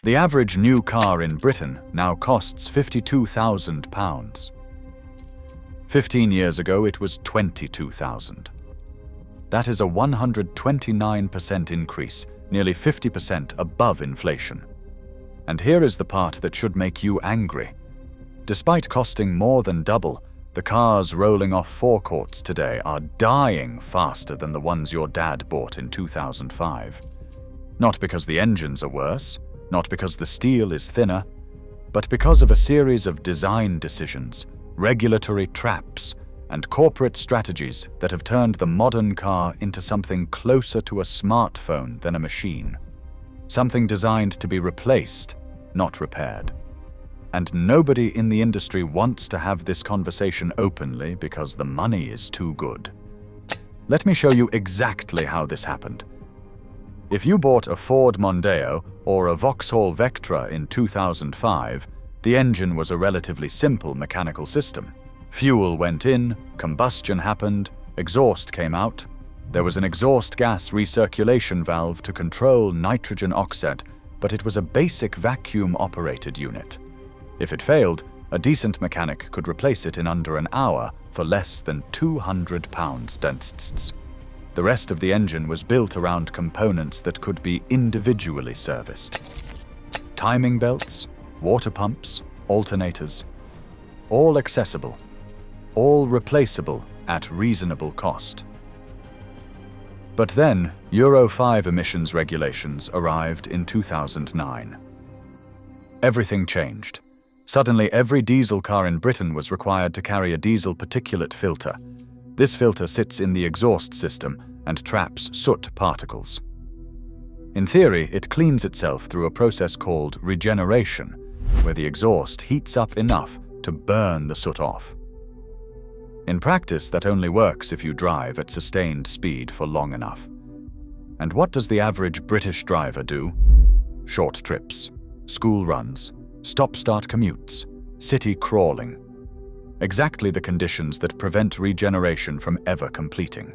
The average new car in Britain now costs £52,000. 15 years ago, it was £22,000. That is a 129% increase, nearly 50% above inflation. And here is the part that should make you angry. Despite costing more than double, the cars rolling off forecourts today are dying faster than the ones your dad bought in 2005. Not because the engines are worse, not because the steel is thinner, but because of a series of design decisions, regulatory traps, and corporate strategies that have turned the modern car into something closer to a smartphone than a machine. Something designed to be replaced, not repaired. And nobody in the industry wants to have this conversation openly because the money is too good. Let me show you exactly how this happened. If you bought a Ford Mondeo or a Vauxhall Vectra in 2005, the engine was a relatively simple mechanical system. Fuel went in, combustion happened, exhaust came out. There was an exhaust gas recirculation valve to control nitrogen oxide, but it was a basic vacuum-operated unit. If it failed, a decent mechanic could replace it in under an hour for less than £200. The rest of the engine was built around components that could be individually serviced. Timing belts, water pumps, alternators, all accessible, all replaceable at reasonable cost. But then, Euro 5 emissions regulations arrived in 2009. Everything changed. Suddenly, every diesel car in Britain was required to carry a diesel particulate filter. This filter sits in the exhaust system and traps soot particles. In theory, it cleans itself through a process called regeneration, where the exhaust heats up enough to burn the soot off. In practice, that only works if you drive at sustained speed for long enough. And what does the average British driver do? Short trips, school runs, stop-start commutes, city crawling. Exactly the conditions that prevent regeneration from ever completing.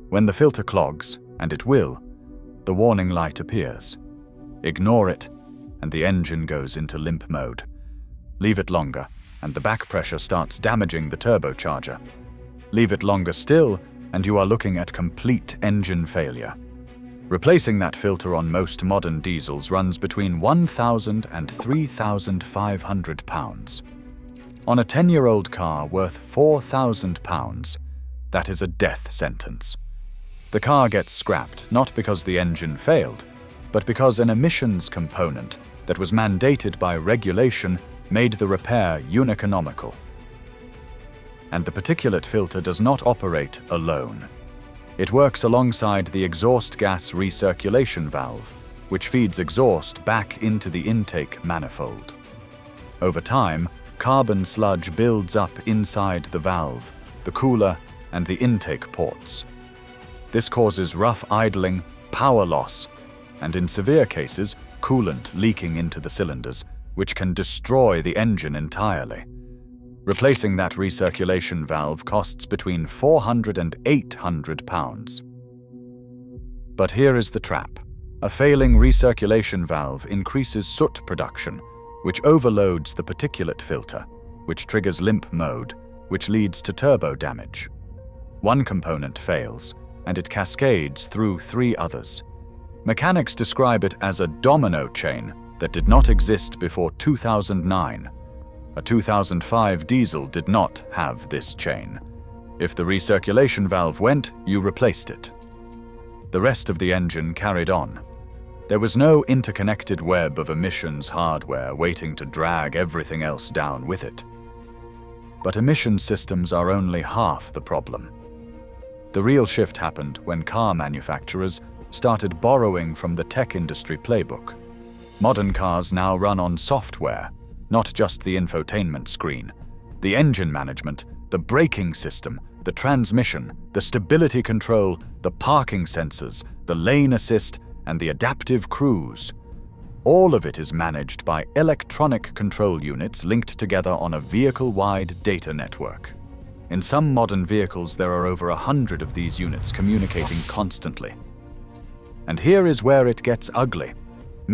When the filter clogs, and it will, the warning light appears. Ignore it, and the engine goes into limp mode. Leave it longer, and the back pressure starts damaging the turbocharger. Leave it longer still, and you are looking at complete engine failure. Replacing that filter on most modern diesels runs between £1,000 and £3,500. On a 10-year-old car worth £4,000, that is a death sentence. The car gets scrapped not because the engine failed, but because an emissions component that was mandated by regulation made the repair uneconomical. And the particulate filter does not operate alone. It works alongside the exhaust gas recirculation valve, which feeds exhaust back into the intake manifold. Over time, carbon sludge builds up inside the valve, the cooler, and the intake ports. This causes rough idling, power loss, and in severe cases, coolant leaking into the cylinders, which can destroy the engine entirely. Replacing that recirculation valve costs between £400 and £800. But here is the trap. A failing recirculation valve increases soot production, which overloads the particulate filter, which triggers limp mode, which leads to turbo damage. One component fails, and it cascades through 3 others. Mechanics describe it as a domino chain that did not exist before 2009. A 2005 diesel did not have this chain. If the recirculation valve went, you replaced it. The rest of the engine carried on. There was no interconnected web of emissions hardware waiting to drag everything else down with it. But emission systems are only half the problem. The real shift happened when car manufacturers started borrowing from the tech industry playbook. Modern cars now run on software, not just the infotainment screen. The engine management, the braking system, the transmission, the stability control, the parking sensors, the lane assist, and the adaptive cruise. All of it is managed by electronic control units linked together on a vehicle-wide data network. In some modern vehicles, there are over 100 of these units communicating constantly. And here is where it gets ugly.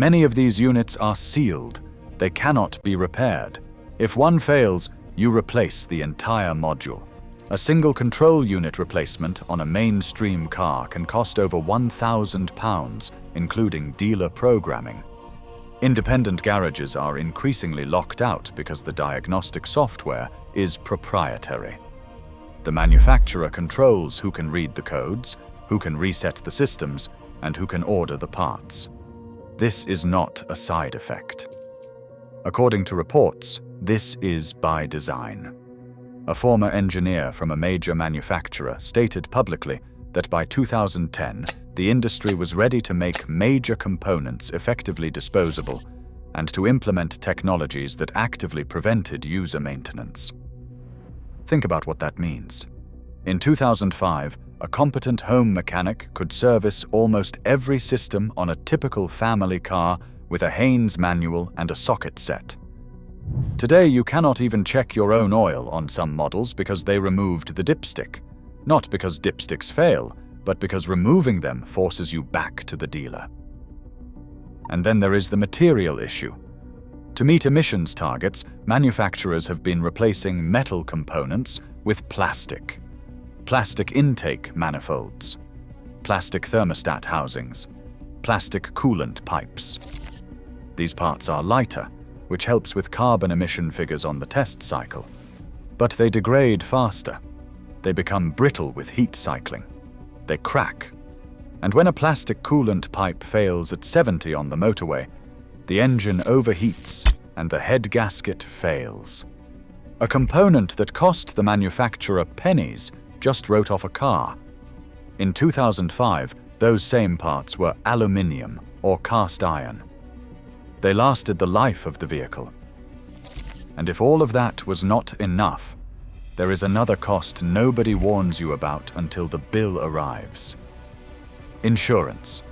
Many of these units are sealed. They cannot be repaired. If one fails, you replace the entire module. A single control unit replacement on a mainstream car can cost over £1,000, including dealer programming. Independent garages are increasingly locked out because the diagnostic software is proprietary. The manufacturer controls who can read the codes, who can reset the systems, and who can order the parts. This is not a side effect. According to reports, this is by design. A former engineer from a major manufacturer stated publicly that by 2010, the industry was ready to make major components effectively disposable and to implement technologies that actively prevented user maintenance. Think about what that means. In 2005, a competent home mechanic could service almost every system on a typical family car with a Haynes manual and a socket set. Today, you cannot even check your own oil on some models because they removed the dipstick. Not because dipsticks fail, but because removing them forces you back to the dealer. And then there is the material issue. To meet emissions targets, manufacturers have been replacing metal components with plastic. Plastic intake manifolds, plastic thermostat housings, plastic coolant pipes. These parts are lighter, which helps with carbon emission figures on the test cycle. But they degrade faster. They become brittle with heat cycling. They crack. And when a plastic coolant pipe fails at 70 on the motorway, the engine overheats and the head gasket fails. A component that cost the manufacturer pennies just wrote off a car. In 2005, those same parts were aluminium or cast iron. They lasted the life of the vehicle. And if all of that was not enough, there is another cost nobody warns you about until the bill arrives. Insurance.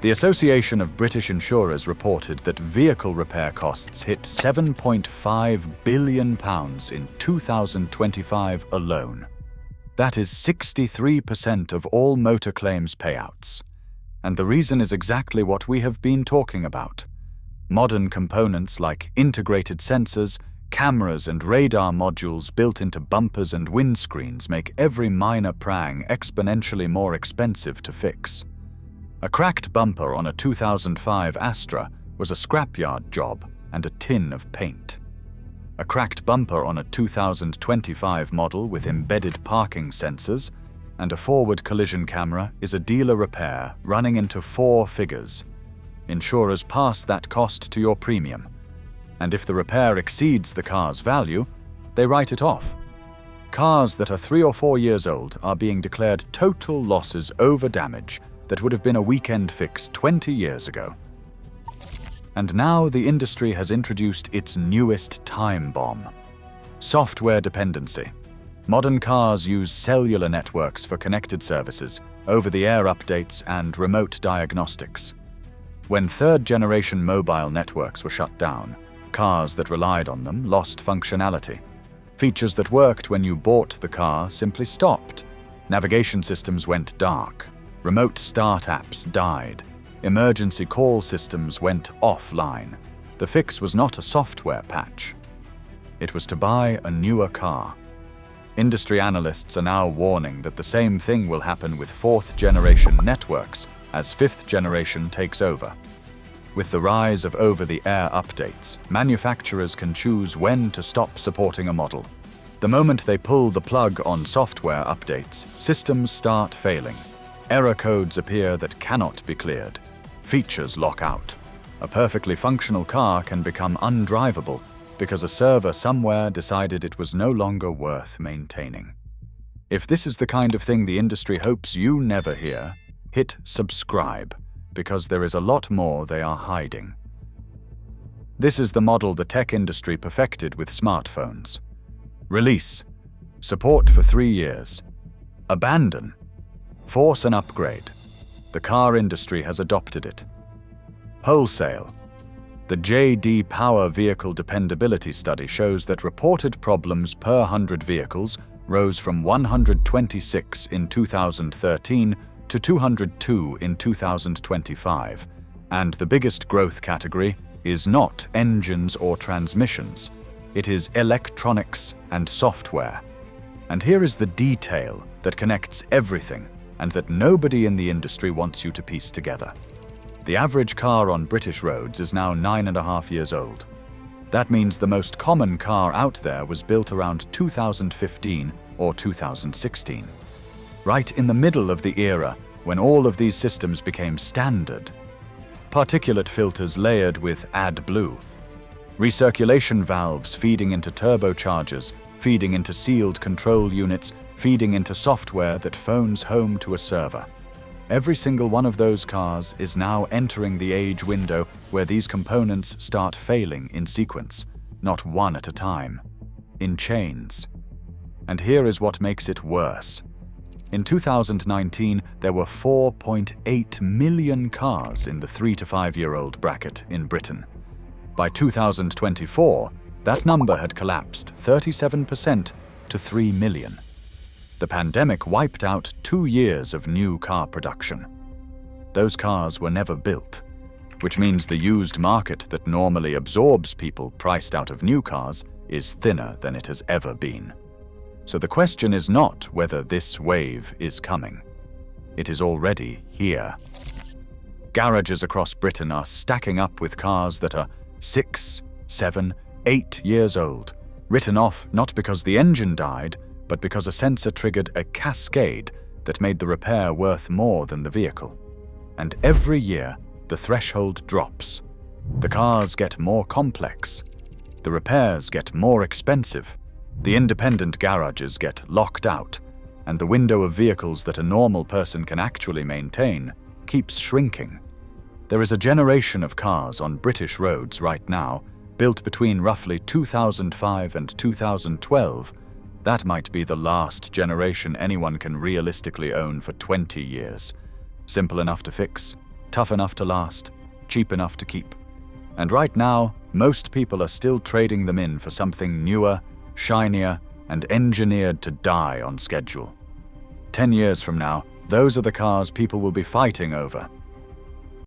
The Association of British Insurers reported that vehicle repair costs hit £7.5 billion in 2025 alone. That is 63% of all motor claims payouts. And the reason is exactly what we have been talking about. Modern components like integrated sensors, cameras and radar modules built into bumpers and windscreens make every minor prang exponentially more expensive to fix. A cracked bumper on a 2005 Astra was a scrapyard job and a tin of paint. A cracked bumper on a 2025 model with embedded parking sensors and a forward collision camera is a dealer repair running into 4 figures. Insurers pass that cost to your premium. And if the repair exceeds the car's value, they write it off. Cars that are 3 or 4 years old are being declared total losses over damage that would have been a weekend fix 20 years ago. And now the industry has introduced its newest time bomb: software dependency. Modern cars use cellular networks for connected services, over-the-air updates, and remote diagnostics. When third-generation mobile networks were shut down, cars that relied on them lost functionality. Features that worked when you bought the car simply stopped. Navigation systems went dark. Remote start apps died. Emergency call systems went offline. The fix was not a software patch. It was to buy a newer car. Industry analysts are now warning that the same thing will happen with 4th-generation networks as 5th generation takes over. With the rise of over-the-air updates, manufacturers can choose when to stop supporting a model. The moment they pull the plug on software updates, systems start failing. Error codes appear that cannot be cleared. Features lock out. A perfectly functional car can become undrivable because a server somewhere decided it was no longer worth maintaining. If this is the kind of thing the industry hopes you never hear, hit subscribe, because there is a lot more they are hiding. This is the model the tech industry perfected with smartphones. Release. Support for 3 years. Abandon. Force an upgrade. The car industry has adopted it. Wholesale. The J.D. Power Vehicle Dependability Study shows that reported problems per 100 vehicles rose from 126 in 2013 to 202 in 2025, And the biggest growth category is not engines or transmissions. It is electronics and software. And here is the detail that connects everything and that nobody in the industry wants you to piece together. The average car on British roads is now 9.5 years old. That means the most common car out there was built around 2015 or 2016. Right in the middle of the era when all of these systems became standard. Particulate filters layered with AdBlue, recirculation valves feeding into turbochargers, feeding into sealed control units, feeding into software that phones home to a server. Every single one of those cars is now entering the age window where these components start failing in sequence, not one at a time, in chains. And here is what makes it worse. In 2019, there were 4.8 million cars in the 3 to 5 year old bracket in Britain. By 2024, that number had collapsed 37% to 3 million. The pandemic wiped out 2 years of new car production. Those cars were never built, which means the used market that normally absorbs people priced out of new cars is thinner than it has ever been. So the question is not whether this wave is coming. It is already here. Garages across Britain are stacking up with cars that are 6, 7, 8 years old, written off not because the engine died, but because a sensor triggered a cascade that made the repair worth more than the vehicle. And every year, the threshold drops. The cars get more complex. The repairs get more expensive. The independent garages get locked out, and the window of vehicles that a normal person can actually maintain keeps shrinking. There is a generation of cars on British roads right now, built between roughly 2005 and 2012. That might be the last generation anyone can realistically own for 20 years. Simple enough to fix, tough enough to last, cheap enough to keep. And right now, most people are still trading them in for something newer, shinier, and engineered to die on schedule. 10 years from now, those are the cars people will be fighting over.